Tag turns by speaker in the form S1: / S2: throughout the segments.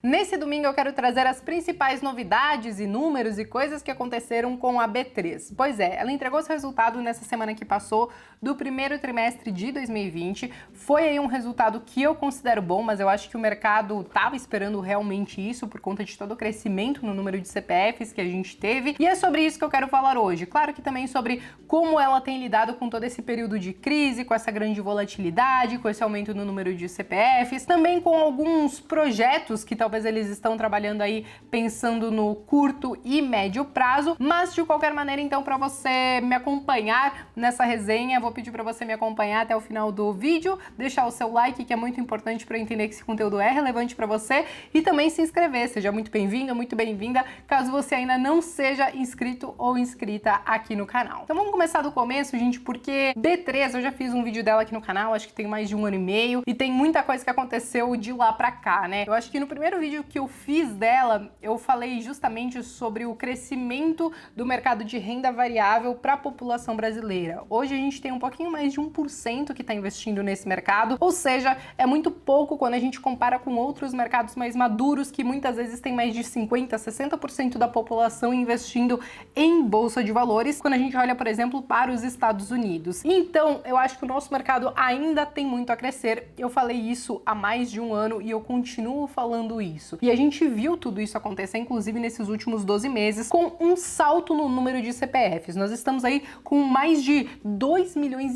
S1: Nesse domingo eu quero trazer as principais novidades e números e coisas que aconteceram com a B3. Pois é, ela entregou seu resultado nessa semana que passou do primeiro trimestre de 2020. Foi aí um resultado que eu considero bom, mas eu acho que o mercado estava esperando realmente isso por conta de todo o crescimento no número de CPFs que a gente teve. E é sobre isso que eu quero falar hoje. Claro que também sobre como ela tem lidado com todo esse período de crise, com essa grande volatilidade, com esse aumento no número de CPFs, também com alguns projetos que talvez eles estão trabalhando aí pensando no curto e médio prazo, mas de qualquer maneira, então, para você me acompanhar nessa resenha, vou pedir para você me acompanhar até o final do vídeo, deixar o seu like, que é muito importante para eu entender que esse conteúdo é relevante para você, e também se inscrever. Seja muito bem-vindo, muito bem-vinda, caso você ainda não seja inscrito ou inscrita aqui no canal. Então vamos começar do começo, gente, porque B3, eu já fiz um vídeo dela aqui no canal, acho que tem mais de 1 ano e meio, e tem muita coisa que aconteceu de lá pra cá, né? Eu acho que no primeiro vídeo que eu fiz dela, eu falei justamente sobre o crescimento do mercado de renda variável para a população brasileira. Hoje a gente tem um pouquinho mais de 1% que está investindo nesse mercado, ou seja, é muito pouco quando a gente compara com outros mercados mais maduros que muitas vezes tem mais de 50%, 60% da população investindo em bolsa de valores, quando a gente olha, por exemplo, para os Estados Unidos. Então, eu acho que o nosso mercado ainda tem muito a crescer. Eu falei isso há mais de 1 ano e eu continuo falando isso. E a gente viu tudo isso acontecer, inclusive nesses últimos 12 meses, com um salto no número de CPFs. Nós estamos aí com mais de 2,5 milhões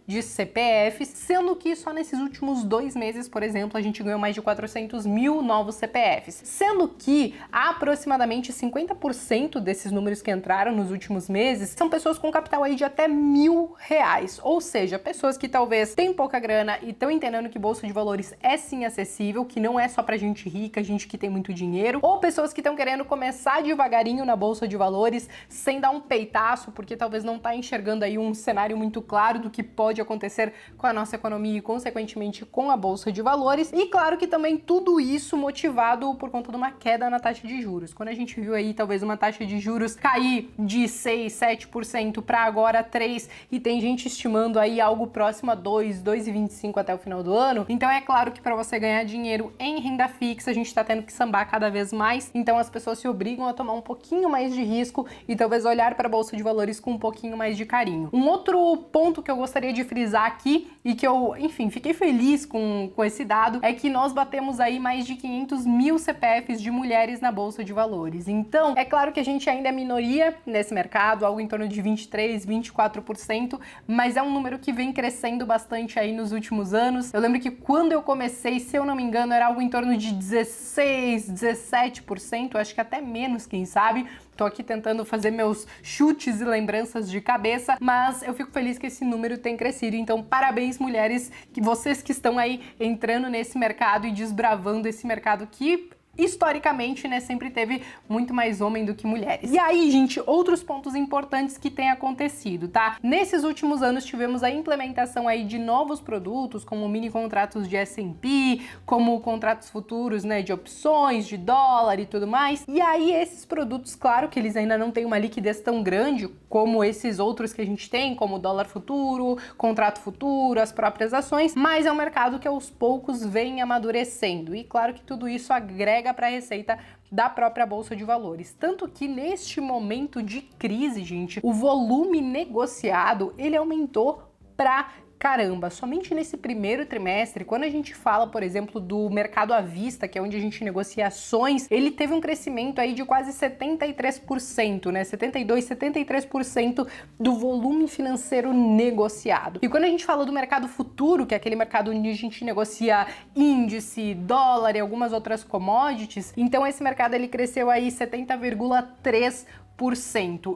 S1: de CPFs, sendo que só nesses últimos 2 meses, por exemplo, a gente ganhou mais de 400 mil novos CPFs. Sendo que aproximadamente 50% desses números que entraram nos últimos meses são pessoas com capital aí de até R$1.000. Ou seja, pessoas que talvez têm pouca grana e estão entendendo que bolsa de valores é sim acessível, que não é só pra gente rica, gente que tem muito dinheiro, ou pessoas que estão querendo começar devagarinho na bolsa de valores, sem dar um peitaço, porque talvez não tá enxergando aí um cenário muito claro do que pode acontecer com a nossa economia e, consequentemente, com a bolsa de valores. E claro que também tudo isso motivado por conta de uma queda na taxa de juros. Quando a gente viu aí talvez uma taxa de juros cair de 6, 7% para agora 3%, e tem gente estimando aí algo próximo a 2, 2,25 até o final do ano, então é claro que para você ganhar dinheiro em renda fixa, a gente tá tendo que sambar cada vez mais, então as pessoas se obrigam a tomar um pouquinho mais de risco e talvez olhar para a bolsa de valores com um pouquinho mais de carinho. Um outro ponto que eu gostaria de frisar aqui e que eu, enfim, fiquei feliz com esse dado é que nós batemos aí mais de 500 mil CPFs de mulheres na bolsa de valores. Então, é claro que a gente ainda é minoria nesse mercado, algo em torno de 23, 24%, mas é um número que vem crescendo bastante aí nos últimos anos. Eu lembro que quando eu comecei, se eu não me engano, era algo em torno de 16, 17%, acho que até menos, quem sabe. Tô aqui tentando fazer meus chutes e lembranças de cabeça, mas eu fico feliz que esse número tem crescido. Então, parabéns, mulheres, que vocês que estão aí entrando nesse mercado e desbravando esse mercado que historicamente, né, sempre teve muito mais homem do que mulheres. E aí, gente, outros pontos importantes que têm acontecido, tá? Nesses últimos anos tivemos a implementação aí de novos produtos, como mini contratos de S&P, como contratos futuros, né, de opções, de dólar e tudo mais. E aí, esses produtos, claro que eles ainda não têm uma liquidez tão grande como esses outros que a gente tem, como o dólar futuro, contrato futuro, as próprias ações, mas é um mercado que aos poucos vem amadurecendo. E claro que tudo isso agrega para a receita da própria bolsa de valores. Tanto que neste momento de crise, gente, o volume negociado, ele aumentou pra caramba. Somente nesse primeiro trimestre, quando a gente fala, por exemplo, do mercado à vista, que é onde a gente negocia ações, ele teve um crescimento aí de quase 73%, né? 72, 73% do volume financeiro negociado. E quando a gente fala do mercado futuro, que é aquele mercado onde a gente negocia índice, dólar e algumas outras commodities, então esse mercado ele cresceu aí 70,3%.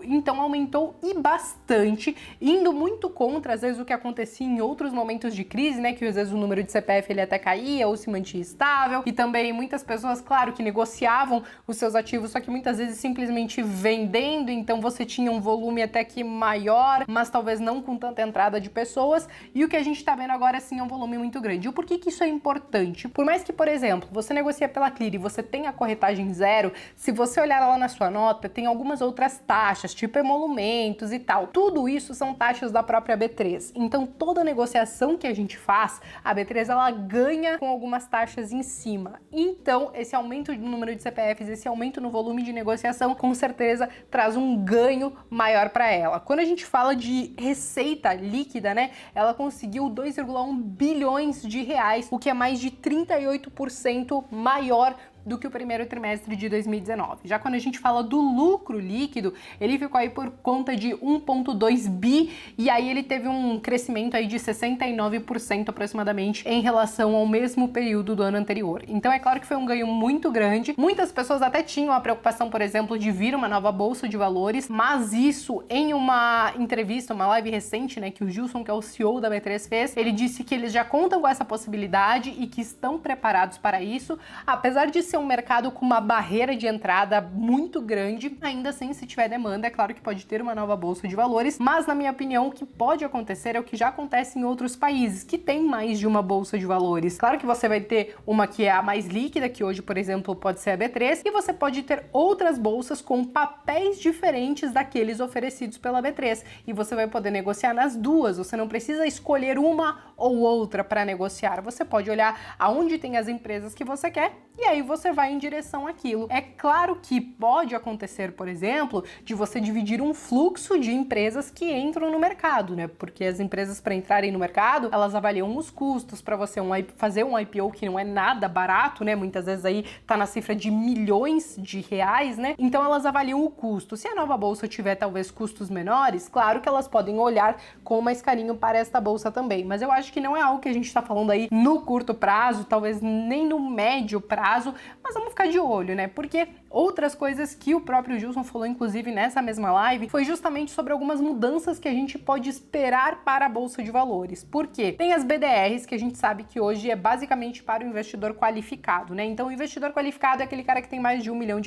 S1: Então aumentou e bastante, indo muito contra às vezes o que acontecia em outros momentos de crise, né, que às vezes o número de CPF ele até caía ou se mantinha estável, e também muitas pessoas, claro, que negociavam os seus ativos, só que muitas vezes simplesmente vendendo, então você tinha um volume até que maior, mas talvez não com tanta entrada de pessoas, e o que a gente tá vendo agora sim é um volume muito grande. E o porquê que isso é importante? Por mais que, por exemplo, você negocia pela Clear e você tem a corretagem zero, se você olhar lá na sua nota, tem algumas outras outras taxas, tipo emolumentos e tal. Tudo isso são taxas da própria B3. Então, toda negociação que a gente faz, a B3 ela ganha com algumas taxas em cima. Então, esse aumento no número de CPFs, esse aumento no volume de negociação, com certeza traz um ganho maior para ela. Quando a gente fala de receita líquida, né, ela conseguiu 2,1 bilhões de reais, o que é mais de 38% maior do que o primeiro trimestre de 2019. Já quando a gente fala do lucro líquido, ele ficou aí por conta de 1,2 bi, e aí ele teve um crescimento aí de 69% aproximadamente em relação ao mesmo período do ano anterior. Então é claro que foi um ganho muito grande. Muitas pessoas até tinham a preocupação, por exemplo, de vir uma nova bolsa de valores, mas isso em uma entrevista, uma live recente, né, que o Gilson, que é o CEO da B3, fez, ele disse que eles já contam com essa possibilidade e que estão preparados para isso, apesar de ser um mercado com uma barreira de entrada muito grande. Ainda assim, se tiver demanda, é claro que pode ter uma nova bolsa de valores, mas na minha opinião, o que pode acontecer é o que já acontece em outros países, que tem mais de uma bolsa de valores. Claro que você vai ter uma que é a mais líquida, que hoje, por exemplo, pode ser a B3, e você pode ter outras bolsas com papéis diferentes daqueles oferecidos pela B3, e você vai poder negociar nas duas. Você não precisa escolher uma ou outra para negociar. Você pode olhar aonde tem as empresas que você quer e aí você vai em direção àquilo. É claro que pode acontecer, por exemplo, de você dividir um fluxo de empresas que entram no mercado, né? Porque as empresas, para entrarem no mercado, elas avaliam os custos para você fazer um IPO, que não é nada barato, né? Muitas vezes aí tá na cifra de milhões de reais, né? Então elas avaliam o custo. Se a nova bolsa tiver talvez custos menores, claro que elas podem olhar com mais carinho para esta bolsa também. Mas eu acho que não é algo que a gente tá falando aí no curto prazo, talvez nem no médio prazo, mas vamos ficar de olho, né? Porque outras coisas que o próprio Gilson falou, inclusive nessa mesma live, foi justamente sobre algumas mudanças que a gente pode esperar para a Bolsa de Valores. Por quê? Tem as BDRs, que a gente sabe que hoje é basicamente para o investidor qualificado, né? Então, o investidor qualificado é aquele cara que tem mais de R$1 milhão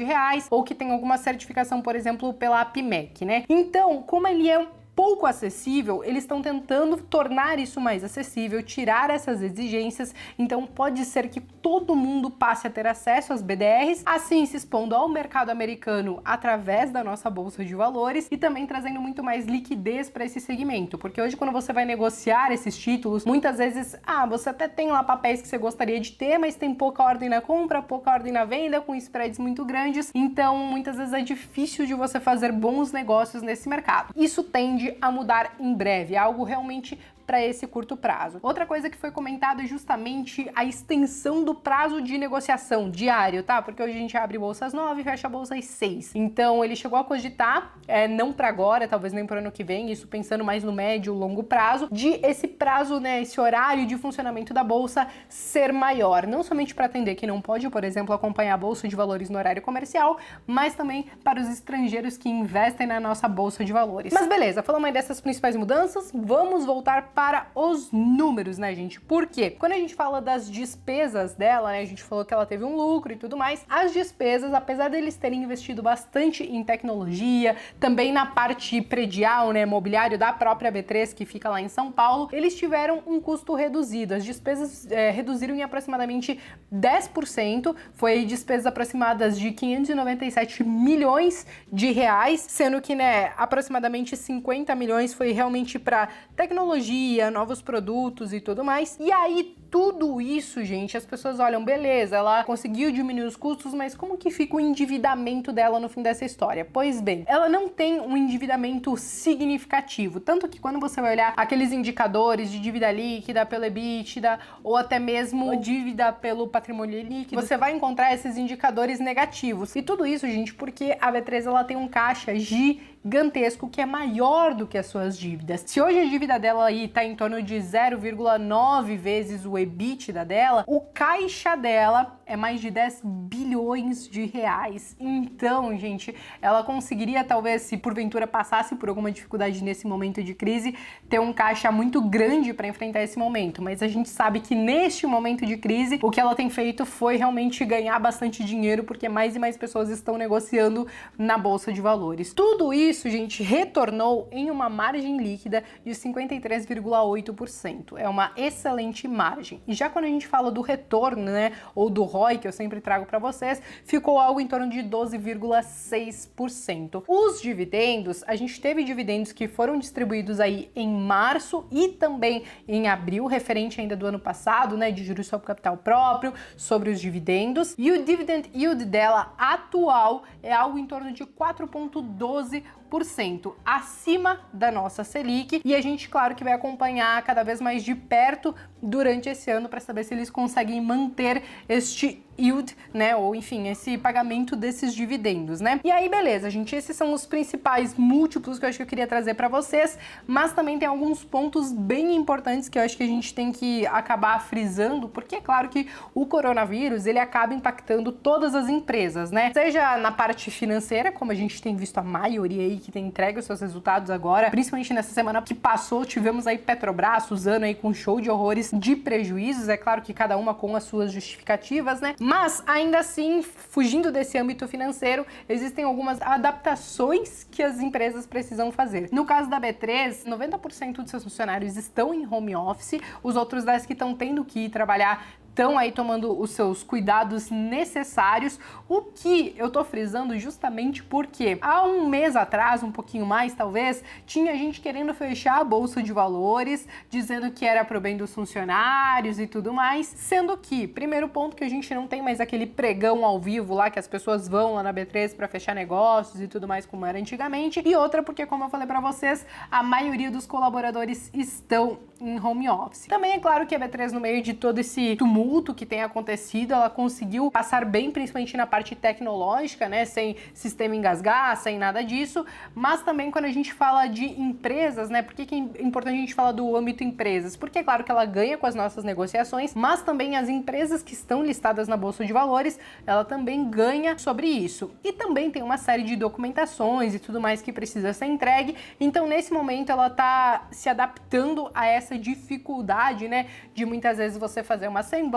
S1: ou que tem alguma certificação, por exemplo, pela APMEC, né? Então, como ele é pouco acessível, eles estão tentando tornar isso mais acessível, tirar essas exigências, então pode ser que todo mundo passe a ter acesso às BDRs, assim se expondo ao mercado americano através da nossa bolsa de valores e também trazendo muito mais liquidez para esse segmento, porque hoje quando você vai negociar esses títulos, muitas vezes, você até tem lá papéis que você gostaria de ter, mas tem pouca ordem na compra, pouca ordem na venda, com spreads muito grandes, então muitas vezes é difícil de você fazer bons negócios nesse mercado. Isso tende a mudar em breve, é algo realmente para esse curto prazo. Outra coisa que foi comentada é justamente a extensão do prazo de negociação diário, tá? Porque hoje a gente abre bolsas 9 e fecha bolsas 6. Então ele chegou a cogitar, não para agora, talvez nem para o ano que vem, isso pensando mais no médio e longo prazo, de esse prazo, né, esse horário de funcionamento da bolsa ser maior, não somente para atender quem não pode, por exemplo, acompanhar a bolsa de valores no horário comercial, mas também para os estrangeiros que investem na nossa bolsa de valores. Mas beleza, falamos aí dessas principais mudanças, vamos voltar para os números, né, gente? Por quê? Quando a gente fala das despesas dela, né, a gente falou que ela teve um lucro e tudo mais, as despesas, apesar deles terem investido bastante em tecnologia, também na parte predial, né, mobiliário da própria B3, que fica lá em São Paulo, eles tiveram um custo reduzido. As despesas reduziram em aproximadamente 10%, foi despesas aproximadas de 597 milhões de reais, sendo que, né, aproximadamente 50 milhões foi realmente para tecnologia, novos produtos e tudo mais. E aí, tudo isso, gente, as pessoas olham, beleza, ela conseguiu diminuir os custos, mas como que fica o endividamento dela no fim dessa história? Pois bem, ela não tem um endividamento significativo, tanto que quando você vai olhar aqueles indicadores de dívida líquida pelo EBITDA ou até mesmo dívida pelo patrimônio líquido, você vai encontrar esses indicadores negativos. E tudo isso, gente, porque a B3 ela tem um caixa gigantesco que é maior do que as suas dívidas. Se hoje a dívida dela aí tá em torno de 0,9 vezes o EBITDA dela, o caixa dela é mais de 10 bilhões de reais. Então, gente, ela conseguiria talvez, se porventura passasse por alguma dificuldade nesse momento de crise, ter um caixa muito grande para enfrentar esse momento. Mas a gente sabe que neste momento de crise, o que ela tem feito foi realmente ganhar bastante dinheiro, porque mais e mais pessoas estão negociando na bolsa de valores. Tudo isso, gente, retornou em uma margem líquida de 53,8%. É uma excelente margem. margem. E já quando a gente fala do retorno, né, ou do ROI, que eu sempre trago para vocês, ficou algo em torno de 12,6%. Os dividendos, a gente teve dividendos que foram distribuídos aí em março e também em abril, referente ainda do ano passado, né, de juros sobre capital próprio, sobre os dividendos. E o dividend yield dela atual é algo em torno de 4,12%, acima da nossa Selic, e a gente, claro, que vai acompanhar cada vez mais de perto durante esse ano para saber se eles conseguem manter este yield, né, ou enfim, esse pagamento desses dividendos, né? E aí, beleza, gente, esses são os principais múltiplos que eu acho que eu queria trazer para vocês, mas também tem alguns pontos bem importantes que eu acho que a gente tem que acabar frisando, porque é claro que o coronavírus, ele acaba impactando todas as empresas, né? Seja na parte financeira, como a gente tem visto a maioria aí que tem entregue os seus resultados agora, principalmente nessa semana que passou, tivemos aí Petrobras, Suzano aí com show de horrores de prejuízos, é claro que cada uma com as suas justificativas, né? Mas, ainda assim, fugindo desse âmbito financeiro, existem algumas adaptações que as empresas precisam fazer. No caso da B3, 90% dos seus funcionários estão em home office, os outros 10 que estão tendo que ir trabalhar estão aí tomando os seus cuidados necessários, o que eu tô frisando justamente porque há um mês atrás, um pouquinho mais talvez, tinha gente querendo fechar a bolsa de valores, dizendo que era pro bem dos funcionários e tudo mais, sendo que, primeiro ponto, que a gente não tem mais aquele pregão ao vivo lá, que as pessoas vão lá na B3 para fechar negócios e tudo mais como era antigamente, e outra porque, como eu falei para vocês, a maioria dos colaboradores estão em home office. Também é claro que a B3, no meio de todo esse tumulto que tem acontecido, ela conseguiu passar bem, principalmente na parte tecnológica, né, sem sistema engasgar, sem nada disso, mas também quando a gente fala de empresas, né, por que é importante a gente falar do âmbito empresas? Porque é claro que ela ganha com as nossas negociações, mas também as empresas que estão listadas na Bolsa de Valores, ela também ganha sobre isso. E também tem uma série de documentações e tudo mais que precisa ser entregue, então nesse momento ela tá se adaptando a essa dificuldade, né, de muitas vezes você fazer uma assembleia,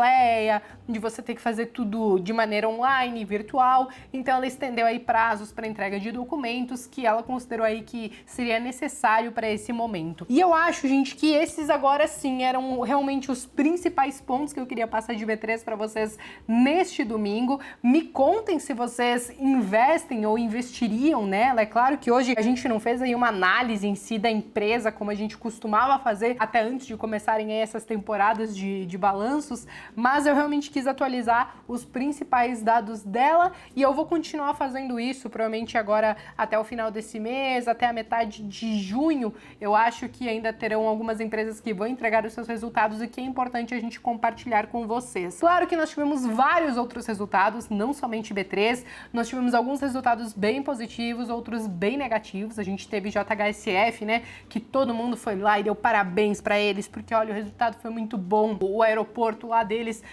S1: de você ter que fazer tudo de maneira online, virtual, então ela estendeu aí prazos para entrega de documentos que ela considerou aí que seria necessário para esse momento. E eu acho, gente, que esses agora sim eram realmente os principais pontos que eu queria passar de B3 para vocês neste domingo. Me contem se vocês investem ou investiriam nela. É claro que hoje a gente não fez aí uma análise em si da empresa como a gente costumava fazer até antes de começarem aí essas temporadas de balanços, mas eu realmente quis atualizar os principais dados dela e eu vou continuar fazendo isso, provavelmente agora até o final desse mês, até a metade de junho. Eu acho que ainda terão algumas empresas que vão entregar os seus resultados e que é importante a gente compartilhar com vocês. Claro que nós tivemos vários outros resultados, não somente B3, nós tivemos alguns resultados bem positivos, outros bem negativos. A gente teve JHSF, né, que todo mundo foi lá e deu parabéns para eles, porque olha, o resultado foi muito bom. O aeroporto lá deles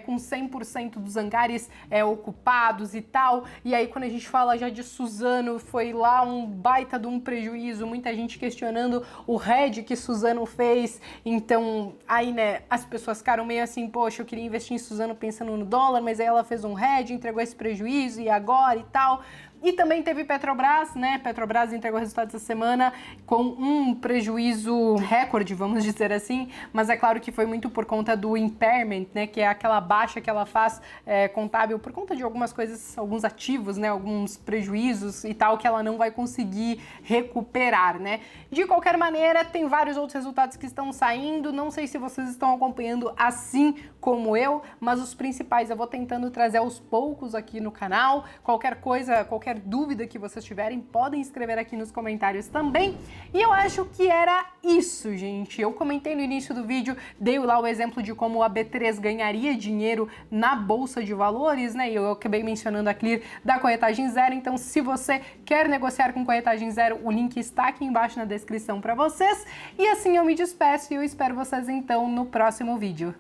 S1: com 100% dos hangares ocupados e tal, e aí quando a gente fala já de Suzano, foi lá um baita de um prejuízo, muita gente questionando o hedge que Suzano fez, então aí, né, as pessoas ficaram meio assim, poxa, eu queria investir em Suzano pensando no dólar, mas aí ela fez um hedge, entregou esse prejuízo, e agora e tal. E também teve Petrobras, né? Petrobras entregou resultados essa semana com um prejuízo recorde, vamos dizer assim, mas é claro que foi muito por conta do impairment, né? Que é aquela baixa que ela faz contábil por conta de algumas coisas, alguns ativos, né? Alguns prejuízos e tal, que ela não vai conseguir recuperar, né? De qualquer maneira, tem vários outros resultados que estão saindo, não sei se vocês estão acompanhando assim como eu, mas os principais eu vou tentando trazer aos poucos aqui no canal. Qualquer coisa, qualquer dúvida que vocês tiverem, podem escrever aqui nos comentários também. E eu acho que era isso, gente. Eu comentei no início do vídeo, dei lá o exemplo de como a B3 ganharia dinheiro na Bolsa de Valores, né? E eu acabei mencionando a Clear da corretagem zero. Então, se você quer negociar com corretagem zero, o link está aqui embaixo na descrição para vocês. E assim eu me despeço e eu espero vocês então no próximo vídeo.